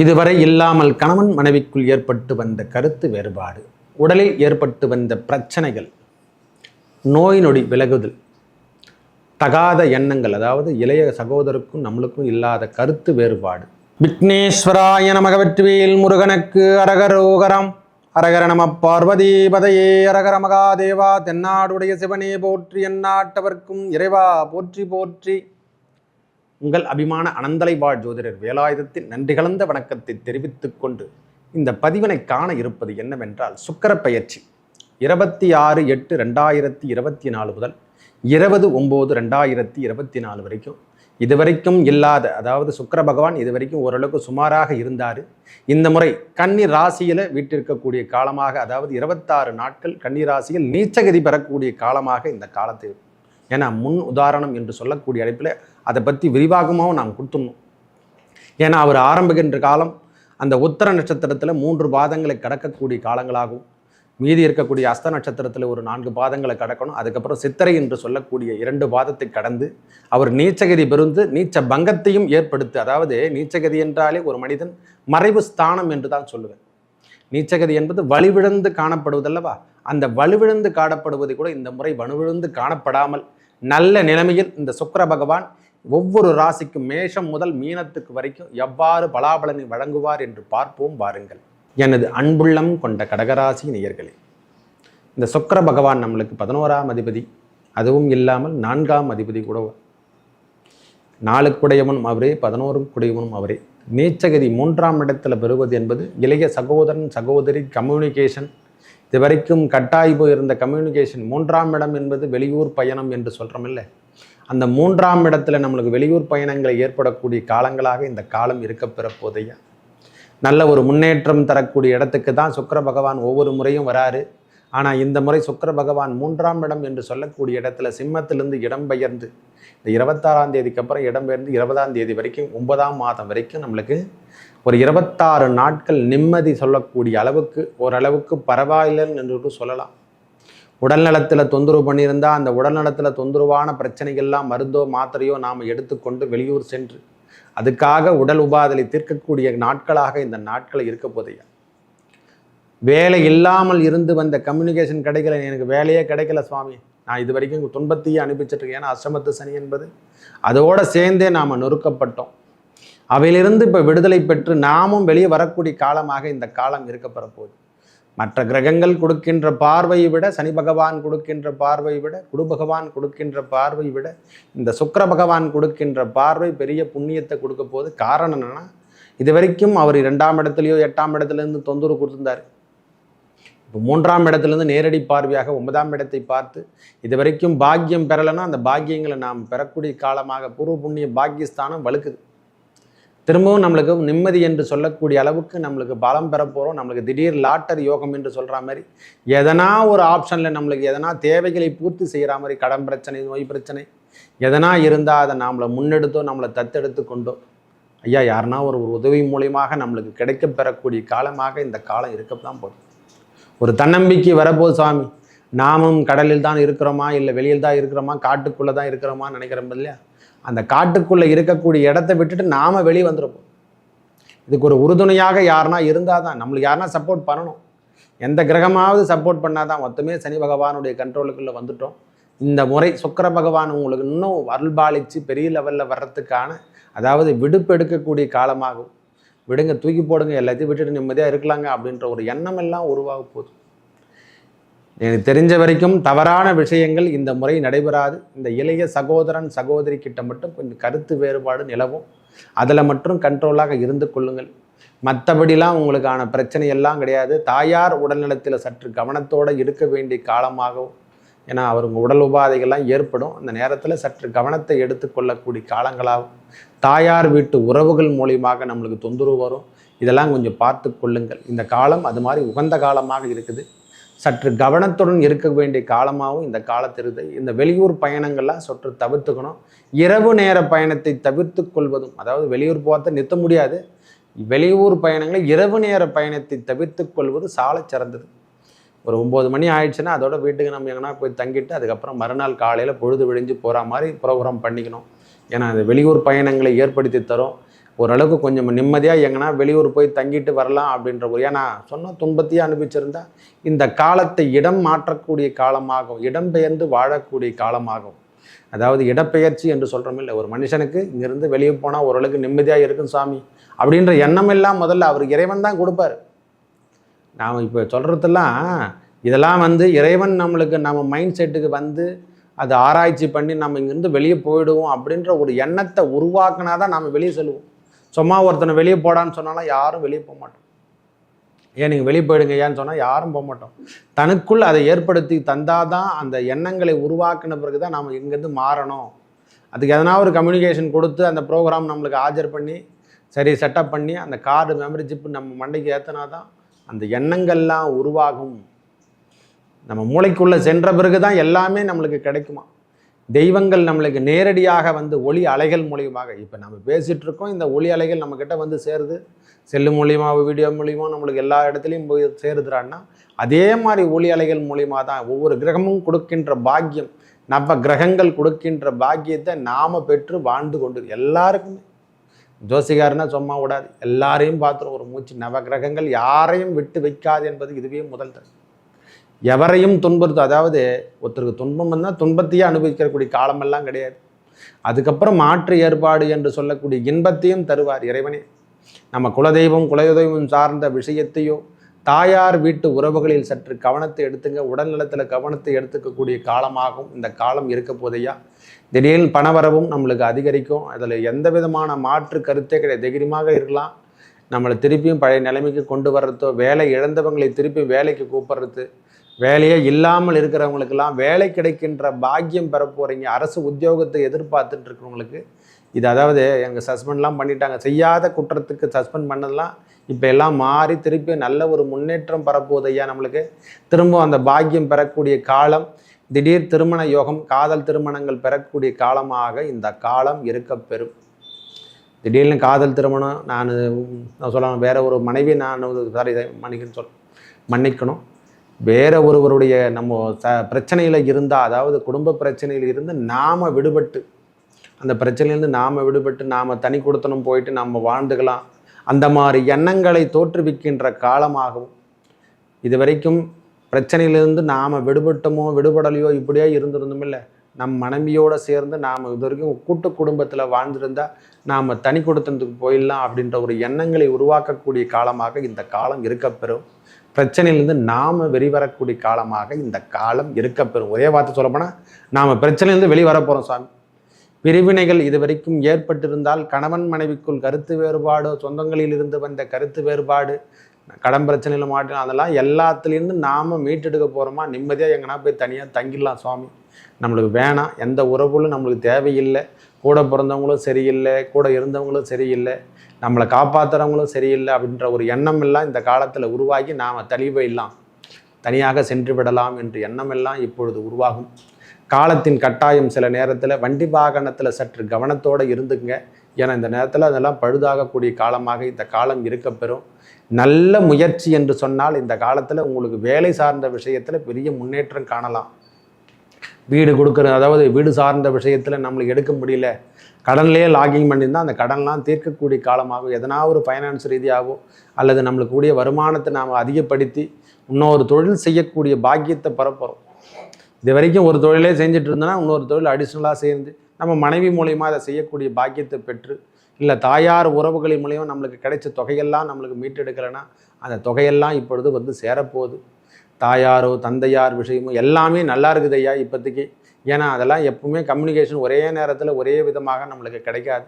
இதுவரை இல்லாமல் கணவன் மனைவிக்குள் ஏற்பட்டு வந்த கருத்து வேறுபாடு, உடலில் ஏற்பட்டு வந்த பிரச்சனைகள், நோய் நொடி விலகுதல், தகாத எண்ணங்கள், அதாவது இளைய சகோதரருக்கும் நம்மளுக்கும் இல்லாத கருத்து வேறுபாடு. விக்னேஸ்வராய நமக. வெற்றிவேல் முருகனுக்கு அரகரோகரம். அரகர நம பார்வதி பதையே. அரகர மகாதேவா. தென்னாடுடைய சிவனே போற்றி, எந்நாட்டவர்க்கும் இறைவா போற்றி போற்றி. உங்கள் அபிமான அனந்தலை வாழ் ஜோதிடர் வேலாயுதத்தின் நன்றி கலந்த வணக்கத்தை தெரிவித்துக் கொண்டு இந்த பதிவினை காண இருப்பது என்னவென்றால், சுக்கிர பெயர்ச்சி 26/8/2024 முதல் 20/9/2024 வரைக்கும் இதுவரைக்கும் இல்லாத, அதாவது சுக்கிர பகவான் இதுவரைக்கும் ஓரளவுக்கு சுமாராக இருந்தார். இந்த முறை கன்னி ராசியில் வீட்டிருக்கக்கூடிய காலமாக, அதாவது 26 நாட்கள் கன்னி ராசியில் நீச்சகதி பெறக்கூடிய காலமாக இந்த காலத்தை, ஏன்னா முன் உதாரணம் என்று சொல்லக்கூடிய அழைப்பில் அதை பற்றி விரிவாகமாகவும் நாம் கொடுத்துடணும். ஏன்னா அவர் ஆரம்பிக்கின்ற காலம் அந்த உத்தர நட்சத்திரத்தில் 3 பாதங்களை கடக்கக்கூடிய காலங்களாகவும், மீதி இருக்கக்கூடிய அஸ்த நட்சத்திரத்தில் ஒரு 4 பாதங்களை கடக்கணும். அதுக்கப்புறம் சித்திரை என்று சொல்லக்கூடிய 2 பாதத்தை கடந்து அவர் நீச்சகதி பெருந்து நீச்ச பங்கத்தையும் ஏற்படுத்தி, அதாவது நீச்சகதி என்றாலே ஒரு மனிதன் மறைவு ஸ்தானம் என்று தான் சொல்லுவேன். நீச்சகதி என்பது வலுவிழந்து காணப்படுவதல்லவா, அந்த வலுவிழந்து காணப்படுவதை கூட இந்த முறை வலுவிழந்து காணப்படாமல் நல்ல நிலைமையில் இந்த சுக்கிர பகவான் ஒவ்வொரு ராசிக்கும் மேஷம் முதல் மீனத்துக்கு வரைக்கும் எவ்வாறு பலாபலனை வழங்குவார் என்று பார்ப்போம் வாருங்கள். எனது அன்புள்ளம் கொண்ட கடகராசி நேயர்களே, இந்த சுக்கிர பகவான் நம்மளுக்கு 11ஆம் அதிபதி, அதுவும் இல்லாமல் 4ஆம் அதிபதி கூட. 4க்குடையவனும் அவரே, 11க்குடையவனும் அவரே. நீச்சகதி 3ஆம் இடத்துல பெறுவது என்பது இளைய சகோதரன் சகோதரி கம்யூனிகேஷன், இதுவரைக்கும் கட்டாய் போயிருந்த கம்யூனிகேஷன். 3ஆம் இடம் என்பது வெளியூர் பயணம் என்று சொல்கிறோமில்ல, அந்த 3ஆம் இடத்துல நம்மளுக்கு வெளியூர் பயணங்களை ஏற்படக்கூடிய காலங்களாக இந்த காலம் இருக்க பெறப்போதையா. நல்ல ஒரு முன்னேற்றம் தரக்கூடிய இடத்துக்கு தான் சுக்கிர பகவான் ஒவ்வொரு முறையும் வராரு. ஆனால் இந்த முறை சுக்கிர பகவான் 3ஆம் இடம் என்று சொல்லக்கூடிய இடத்துல சிம்மத்திலிருந்து இடம்பெயர்ந்து இந்த 26ஆம் தேதிக்கு அப்புறம் இடம்பெயர்ந்து 20ஆம் தேதி வரைக்கும் 9ஆம் மாதம் வரைக்கும் நம்மளுக்கு ஒரு 26 நாட்கள் நிம்மதி சொல்லக்கூடிய அளவுக்கு ஓரளவுக்கு பரவாயில்லைன்னு என்று சொல்லலாம். உடல் நலத்தில் தொந்தரவு பண்ணியிருந்தால் அந்த உடல் நலத்தில் தொந்தரவான பிரச்சனைகள்லாம் மருந்தோ மாத்திரையோ நாம் எடுத்துக்கொண்டு வெளியூர் சென்று அதுக்காக உடல் உபாதலை தீர்க்கக்கூடிய நாட்களாக இந்த நாட்களை இருக்க போதையா. வேலை இல்லாமல் இருந்து வந்த கம்யூனிகேஷன் கிடைக்கல, எனக்கு வேலையே கிடைக்கல சுவாமி, நான் இது வரைக்கும் துன்பத்தையே அனுப்பிச்சிட்ருக்கேன். ஏன்னா அஷ்டமத்து சனி என்பது அதோடு சேர்ந்தே நாம் நொறுக்கப்பட்டோம். அவையிலிருந்து இப்போ விடுதலை பெற்று நாமும் வெளியே வரக்கூடிய காலமாக இந்த காலம் இருக்கப்பெற போகுது. மற்ற கிரகங்கள் கொடுக்கின்ற பார்வையை விட, சனி பகவான் கொடுக்கின்ற பார்வையை விட, குரு பகவான் கொடுக்கின்ற பார்வை விட இந்த சுக்கிர பகவான் கொடுக்கின்ற பார்வை பெரிய புண்ணியத்தை கொடுக்க போகுது. காரணம் என்னென்னா, இது வரைக்கும் அவர் 2ஆம் இடத்துலையோ 8ஆம் இடத்துலேருந்து தொந்தரவு கொடுத்துருந்தார். இப்போ 3ஆம் இடத்துலேருந்து நேரடி பார்வையாக 9ஆம் இடத்தை பார்த்து இது வரைக்கும் பாக்கியம் பெறலைன்னா அந்த பாக்கியங்களை நாம் பெறக்கூடிய காலமாக பூர்வ புண்ணிய பாக்கியஸ்தானம் வலுக்குது. திரும்பவும் நம்மளுக்கு நிம்மதி என்று சொல்லக்கூடிய அளவுக்கு நம்மளுக்கு பலம் பெற போகிறோம். நம்மளுக்கு திடீர் லாட்டரி யோகம் என்று சொல்கிற மாதிரி எதனா ஒரு ஆப்ஷனில் நம்மளுக்கு எதனா தேவைகளை பூர்த்தி செய்கிற மாதிரி, கடன் பிரச்சனை, நோய் பிரச்சனை எதனா இருந்தால் அதை நம்மளை முன்னெடுத்தோ நம்மளை தத்தெடுத்து கொண்டோ ஐயா யாருன்னா ஒரு உதவி மூலியமாக நம்மளுக்கு கிடைக்க பெறக்கூடிய காலமாக இந்த காலம் இருக்க தான் போகுது. ஒரு தன்னம்பிக்கை வரப்போது. சாமி, நாமும் கடலில் தான் இருக்கிறோமா, இல்லை வெளியில் தான் இருக்கிறோமா, காட்டுக்குள்ளே தான் இருக்கிறோமா நினைக்கிறோம் இல்லையா. அந்த காட்டுக்குள்ளே இருக்கக்கூடிய இடத்த விட்டுட்டு நாம் வெளியே வந்துருப்போம். இதுக்கு ஒரு உறுதுணையாக யாருனா இருந்தால் தான், நம்மளுக்கு யாருனா சப்போர்ட் பண்ணணும். எந்த கிரகமாவது சப்போர்ட் பண்ணால் தான். மொத்தமே சனி பகவானுடைய கண்ட்ரோலுக்குள்ளே வந்துட்டோம். இந்த முறை சுக்கிர பகவான் உங்களுக்கு இன்னும் அருள்பாலிச்சு பெரிய லெவலில் வர்றதுக்கான, அதாவது விடுப்பு எடுக்கக்கூடிய காலமாகும். விடுங்க, தூக்கி போடுங்க, எல்லாத்தையும் விட்டுட்டு நிம்மதியாக இருக்கலாங்க அப்படின்ற ஒரு எண்ணம் எல்லாம் உருவாக போகுது. எனக்கு தெரிஞ்ச வரைக்கும் தவறான விஷயங்கள் இந்த முறை நடைபெறாது. இந்த இளைய சகோதரன் சகோதரி கிட்ட மட்டும் கொஞ்சம் கருத்து வேறுபாடு நிலவும், அதில் மட்டும் கண்ட்ரோலாக இருந்து கொள்ளுங்கள். மற்றபடிலாம் உங்களுக்கான பிரச்சனை எல்லாம் கிடையாது. தாயார் உடல்நலத்தில் சற்று கவனத்தோடு இருக்க வேண்டிய காலமாகவும், ஏன்னா அவருங்க உடல் உபாதைகள்லாம் ஏற்படும். அந்த நேரத்தில் சற்று கவனத்தை எடுத்துக்கொள்ளக்கூடிய காலங்களாகும். தாயார் வீட்டு உறவுகள் மூலியமாக நம்மளுக்கு தொந்தரவு வரும். இதெல்லாம் கொஞ்சம் பார்த்து கொள்ளுங்கள். இந்த காலம் அது மாதிரி உகந்த காலமாக இருக்குது. சற்று கவனத்துடன் இருக்க வேண்டிய காலமாகவும் இந்த காலத்திருது. இந்த வெளியூர் பயணங்கள்லாம் சற்று தவிர்த்துக்கணும். இரவு நேர பயணத்தை தவிர்த்து கொள்வதும், அதாவது வெளியூர் போகிறத நிறுத்த முடியாது, வெளியூர் பயணங்களை இரவு நேர பயணத்தை தவிர்த்து கொள்வது சாலை சிறந்தது. ஒரு 9 மணி ஆயிடுச்சுன்னா அதோட வீட்டுக்கு நம்ம எங்கன்னா போய் தங்கிட்டு அதுக்கப்புறம் மறுநாள் காலையில் பொழுது விழிஞ்சு போகிற மாதிரி ப்ரோக்ராம் பண்ணிக்கணும். ஏன்னா அந்த வெளியூர் பயணங்களை ஏற்படுத்தி தரும். ஓரளவுக்கு கொஞ்சம் நிம்மதியாக எங்கன்னா வெளியூர் போய் தங்கிட்டு வரலாம் அப்படின்ற ஒரு, ஏன்னா சொன்ன துன்பத்தையே அனுபவிச்சிருந்தா இந்த காலத்தை இடம் மாற்றக்கூடிய காலமாகும், இடம்பெயர்ந்து வாழக்கூடிய காலமாகும். அதாவது இடப்பெயர்ச்சி என்று சொல்கிறோம் இல்லை, ஒரு மனுஷனுக்கு இங்கேருந்து வெளியே போனால் ஓரளவுக்கு நிம்மதியாக இருக்கும் சாமி அப்படின்ற எண்ணம் எல்லாம் முதல்ல அவர் இறைவன் தான் கொடுப்பார். நாம் இப்போ சொல்கிறதெல்லாம் இதெல்லாம் இறைவன் நம்மளுக்கு நம்ம மைண்ட் செட்டுக்கு அதை ஆராய்ச்சி பண்ணி நம்ம இங்கேருந்து வெளியே போயிடுவோம் அப்படின்ற ஒரு எண்ணத்தை உருவாக்குனா தான் நம்ம வெளியே செல்வோம். சும்மா ஒருத்தனை வெளியே போடான்னு சொன்னாலும் யாரும் வெளியே போக மாட்டோம். ஏன் நீங்கள் வெளியே போயிடுங்க ஏன்னு சொன்னால் யாரும் போக மாட்டோம். தனக்குள் அதை ஏற்படுத்தி தந்தாதான் அந்த எண்ணங்களை உருவாக்கின பிறகு தான் நாம் இங்கேருந்து மாறணும். அதுக்கு எதனா ஒரு கம்யூனிகேஷன் கொடுத்து அந்த ப்ரோக்ராம் நம்மளுக்கு ஆஜர் பண்ணி சரி செட்டப் பண்ணி அந்த கார்டு மெமரி சிப்பு நம்ம மண்டைக்கு ஏற்றினா தான் அந்த எண்ணங்கள்லாம் உருவாகும். நம்ம மூளைக்குள்ளே சென்ற பிறகு தான் எல்லாமே நம்மளுக்கு கிடைக்குமா. தெய்வங்கள் நம்மளுக்கு நேரடியாக ஒளி அலைகள் மூலியமாக, இப்போ நம்ம பேசிகிட்டு இருக்கோம், இந்த ஒளி அலைகள் நம்மக்கிட்ட சேருது, செல்லு மூலியமாக வீடியோ மூலியமாக நம்மளுக்கு எல்லா இடத்துலையும் போய் சேருதுறான்னா அதே மாதிரி ஒளி அலைகள் மூலியமாக தான் ஒவ்வொரு கிரகமும் கொடுக்கின்ற பாக்கியம், நவ கிரகங்கள் கொடுக்கின்ற பாக்கியத்தை நாம் பெற்று வாழ்ந்து கொண்டு எல்லாருக்குமே. ஜோசிகாரனா சும்மா விடாது, எல்லாரையும் பார்த்துரும் ஒரு மூச்சு. நவ கிரகங்கள் யாரையும் விட்டு வைக்காது என்பது இதுவே முதல் தடவை. எவரையும் துன்புறுத்து, அதாவது ஒருத்தருக்கு துன்பம் வந்தால் துன்பத்தையே அனுபவிக்கக்கூடிய காலமெல்லாம் கிடையாது. அதுக்கப்புறம் மாற்று ஏற்பாடு என்று சொல்லக்கூடிய இன்பத்தையும் தருவார் இறைவனே. நம்ம குலதெய்வம் சார்ந்த விஷயத்தையோ தாயார் வீட்டு உறவுகளில் சற்று கவனத்தை எடுத்துங்க, உடல்நலத்தில் கவனத்தை எடுத்துக்கக்கூடிய காலமாகும் இந்த காலம் இருக்க போதையா. திடீர்னு பணவரவும் நம்மளுக்கு அதிகரிக்கும், அதில் எந்த விதமான மாற்று கருத்தே கிடையாது. தைரியமாக இருக்கலாம். நம்மளை திருப்பியும் பழைய நிலைமைக்கு கொண்டு வர்றதோ, வேலை இழந்தவங்களை திருப்பி வேலைக்கு கூப்பிட்றது, வேலையே இல்லாமல் இருக்கிறவங்களுக்கெல்லாம் வேலை கிடைக்கின்ற பாக்கியம் பெற போகிறீங்க. அரசு உத்தியோகத்தை எதிர்பார்த்துட்டு இருக்கிறவங்களுக்கு இது, அதாவது எங்கள் சஸ்பெண்ட்லாம் பண்ணிட்டாங்க, செய்யாத குற்றத்துக்கு சஸ்பெண்ட் பண்ணதெல்லாம் இப்போ எல்லாம் மாறி திருப்பி நல்ல ஒரு முன்னேற்றம் பெறப்போகுது ஐயா. நம்மளுக்கு திரும்ப அந்த பாக்கியம் பெறக்கூடிய காலம், திடீர் திருமண யோகம், காதல் திருமணங்கள் பெறக்கூடிய காலமாக இந்த காலம் இருக்க பெறும். திடீர்னு காதல் திருமணம், நான் சொல்லணும் வேற ஒரு மனைவி, நான் சாரி மன்னிக்கணும், வேற ஒருவருடைய நம்ம பிரச்சனையில் இருந்தால், அதாவது குடும்ப பிரச்சனையில் இருந்து நாம் விடுபட்டு, அந்த பிரச்சனையிலேருந்து நாம் விடுபட்டு நாம் தனி கொடுத்தனும் போயிட்டு நாம் வாழ்ந்துக்கலாம், அந்த மாதிரி எண்ணங்களை தோற்றுவிக்கின்ற காலமாகவும், இது வரைக்கும் பிரச்சனையிலேருந்து நாம் விடுபட்டோமோ விடுபடலையோ இப்படியே இருந்திருந்தோம் இல்லை, நம் மனைவியோடு சேர்ந்து நாம் இது வரைக்கும் கூட்டு குடும்பத்தில் வாழ்ந்திருந்தால் நாம் தனி கொடுத்தனத்துக்கு போயிடலாம் அப்படின்ற ஒரு எண்ணங்களை உருவாக்கக்கூடிய காலமாக இந்த காலம் இருக்கப்பெறும். பிரச்சனையிலேருந்து நாம் வெளிவரக்கூடிய காலமாக இந்த காலம் இருக்கப்பெறும். ஒரே வார்த்தை சொல்லப்போனால் நாம் பிரச்சனையிலேருந்து வெளிவர போகிறோம் சாமி. பிரிவினைகள் இது வரைக்கும் ஏற்பட்டிருந்தால், கணவன் மனைவிக்குள் கருத்து வேறுபாடு, சொந்தங்களில் இருந்து வந்த கருத்து வேறுபாடு, கடன் பிரச்சனையில் மாட்டோம், அதெல்லாம் எல்லாத்துலேருந்து நாம் மீட்டெடுக்க போகிறோமா. நிம்மதியாக எங்கன்னா போய் தனியாக தங்கிடலாம் சுவாமி, நம்மளுக்கு வேணாம், எந்த உறவுகளும் நம்மளுக்கு தேவையில்லை, கூட பிறந்தவங்களும் சரியில்லை, கூட இருந்தவங்களும் சரியில்லை, நம்மளை காப்பாற்றுறவங்களும் சரியில்லை அப்படின்ற ஒரு எண்ணம் எல்லாம் இந்த காலத்தில் உருவாகி நாம் தனியாக சென்று விடலாம் என்ற எண்ணமெல்லாம் இப்பொழுது உருவாகும். காலத்தின் கட்டாயம் சில நேரத்தில் வண்டி வாகனத்தில் சற்று கவனத்தோடு இருந்துங்க. ஏன்னா இந்த நேரத்தில் அதெல்லாம் பழுதாகக்கூடிய காலமாக இந்த காலம் இருக்கப்பெறும். நல்ல முயற்சி என்று சொன்னால் இந்த காலத்தில் உங்களுக்கு வேலை சார்ந்த விஷயத்தில் பெரிய முன்னேற்றம் காணலாம். வீடு கொடுக்குற, அதாவது வீடு சார்ந்த விஷயத்தில் நம்மளுக்கு எடுக்க முடியல, கடன்லேயே லாகிங் பண்ணியிருந்தால் அந்த கடன்லாம் தீர்க்கக்கூடிய காலமாகும். எதனா ஒரு ஃபைனான்ஸ் ரீதியாகவோ அல்லது நம்மளுக்கு கூடிய வருமானத்தை நாம் அதிகப்படுத்தி இன்னொரு தொழில் செய்யக்கூடிய பாக்கியத்தை பெறப்போகிறோம். இது வரைக்கும் ஒரு தொழிலே செஞ்சுட்டு இருந்தோன்னா இன்னொரு தொழில் அடிஷ்னலாக சேர்ந்து நம்ம மனைவி மூலியமாக அதை செய்யக்கூடிய பாக்கியத்தை பெற்று, இல்லை தாயார் உறவுகளின் மூலியமாக நம்மளுக்கு கிடைச்ச தொகையெல்லாம் நம்மளுக்கு மீட்டெடுக்கலைன்னா அந்த தொகையெல்லாம் இப்பொழுது சேரப்போகுது. தாயாரோ தந்தையார் விஷயமோ எல்லாமே நல்லா இருக்குது ஐயா இப்போதைக்கு. ஏன்னா அதெல்லாம் எப்பவுமே கம்யூனிகேஷன் ஒரே நேரத்தில் ஒரே விதமாக நம்மளுக்கு கிடைக்காது.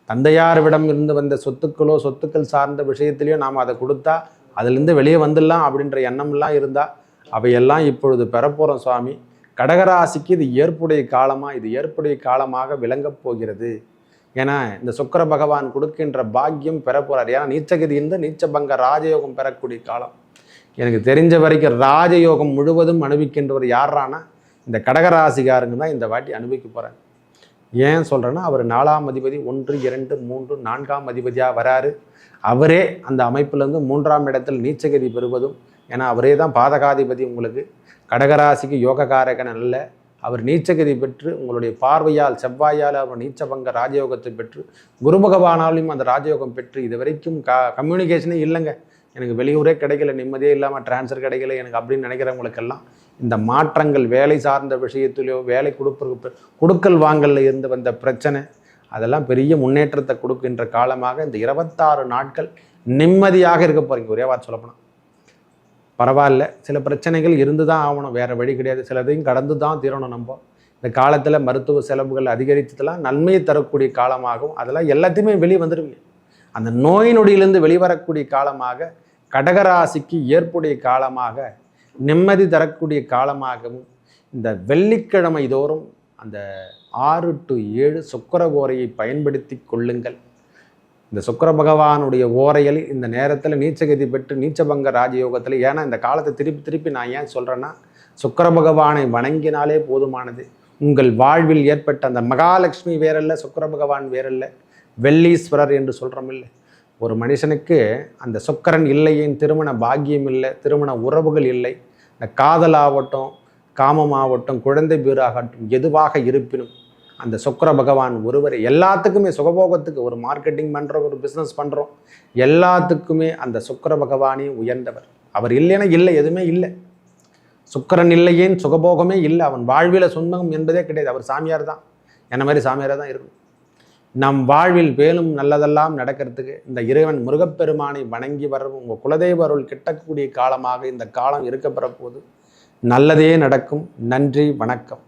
தந்தையார்விடம் இருந்து வந்த சொத்துக்கள் சார்ந்த விஷயத்திலையோ நாம் அதை கொடுத்தா அதிலிருந்து வெளியே வந்துடலாம் அப்படின்ற எண்ணம்லாம் இருந்தால் அவையெல்லாம் இப்பொழுது பெறப்போகிறோம் சுவாமி. கடகராசிக்கு இது ஏற்புடைய காலமாக விளங்கப் போகிறது. ஏன்னா இந்த சுக்கிர பகவான் கொடுக்கின்ற பாக்கியம் பெறப்போகிறார். ஏன்னா நீச்சகதி இருந்து நீச்சபங்க ராஜயோகம் பெறக்கூடிய காலம். எனக்கு தெரிஞ்ச வரைக்கும் ராஜயோகம் முழுவதும் அனுபவிக்கின்றவர் யாரானா இந்த கடகராசிக்காரங்க தான் இந்த வாட்டி அனுபவிக்க போகிறாங்க. ஏன் சொல்கிறேன்னா, அவர் 4ஆம் அதிபதி 1, 2, 3, 4ஆம் அதிபதியாக வராரு. அவரே அந்த அமைப்பிலேருந்து 3ஆம் இடத்தில் நீச்சகதி பெறுவதும், ஏன்னா அவரே தான் பாதகாதிபதி. உங்களுக்கு கடகராசிக்கு யோகக்காரகன் அல்ல, அவர் நீச்சகதி பெற்று உங்களுடைய பார்வையால் செவ்வாயால் அவர் நீச்சபங்க ராஜயோகத்தை பெற்று குரு பகவானாலையும் அந்த ராஜயோகம் பெற்று இது வரைக்கும் கம்யூனிகேஷனே இல்லைங்க, எனக்கு வெளியூரே கிடைக்கல, நிம்மதியே இல்லாமல் ட்ரான்ஸ்ஃபர் கிடைக்கல எனக்கு அப்படின்னு நினைக்கிறவங்களுக்கெல்லாம் இந்த மாற்றங்கள் வேலை சார்ந்த விஷயத்திலையோ வேலை கொடுக்கல் வாங்கலில் இருந்து வந்த பிரச்சனை அதெல்லாம் பெரிய முன்னேற்றத்தை கொடுக்கின்ற காலமாக இந்த 26 நாட்கள் நிம்மதியாக இருக்க போகிறீங்க. ஒரே வார்த்தை சொல்லப்போனால் பரவாயில்ல, சில பிரச்சனைகள் இருந்து தான் ஆகணும், வேறு வழி கிடையாது, சிலதையும் கடந்து தான் தீரணும். நம்ம இந்த காலத்தில் மருத்துவ செலவுகள் அதிகரித்ததெல்லாம் நன்மையை தரக்கூடிய காலமாகவும் அதெல்லாம் எல்லாத்தையுமே வெளியே வந்துடுவீங்க. அந்த நோய் நொடியிலிருந்து வெளிவரக்கூடிய காலமாக கடகராசிக்கு ஏற்புடைய காலமாக நிம்மதி தரக்கூடிய காலமாகவும் இந்த வெள்ளிக்கிழமை தோறும் அந்த 6 to 7 சுக்கிர ஓரையை பயன்படுத்தி கொள்ளுங்கள். இந்த சுக்கிர பகவானுடைய ஓரையில் இந்த நேரத்தில் நீச்சகதி பெற்று நீச்சபங்க ராஜயோகத்தில், ஏன்னா இந்த காலத்தை திருப்பி திருப்பி நான் ஏன் சொல்கிறேன்னா, சுக்கிர பகவானை வணங்கினாலே போதுமானது. உங்கள் வாழ்வில் ஏற்பட்ட அந்த மகாலட்சுமி வேறல்ல, சுக்கிர பகவான் வேறல்ல, வெள்ளீஸ்வரர் என்று சொல்கிறோம் இல்லை. ஒரு மனுஷனுக்கு அந்த சுக்கிரன் இல்லையின் திருமண பாக்கியம் இல்லை, திருமண உறவுகள் இல்லை, இந்த காதலாகட்டும் காமமாகட்டும் குழந்தை பேராகட்டும் எதுவாக இருப்பினும் அந்த சுக்கிர பகவான் ஒருவர் எல்லாத்துக்குமே சுகபோகத்துக்கு, ஒரு மார்க்கெட்டிங் பண்ணுறோம், ஒரு பிஸ்னஸ் பண்ணுறோம், எல்லாத்துக்குமே அந்த சுக்கிர பகவானே உயர்ந்தவர். அவர் இல்லைன்னா இல்லை, எதுவுமே இல்லை. சுக்கிரன் இல்லையேன் சுகபோகமே இல்லை, அவன் வாழ்வில் சொந்தம் என்பதே கிடையாது. அவர் சாமியார் தான், என்ன மாதிரி சாமியாராக தான் இருக்கும். நம் வாழ்வில் மேலும் நல்லதெல்லாம் நடக்கிறதுக்கு இந்த இறைவன் முருகப்பெருமானை வணங்கி வர உங்கள் குலதெய்வ அருள் கிட்டக்கூடிய காலமாக இந்த காலம் இருக்கப்பெற போது நல்லதே நடக்கும். நன்றி, வணக்கம்.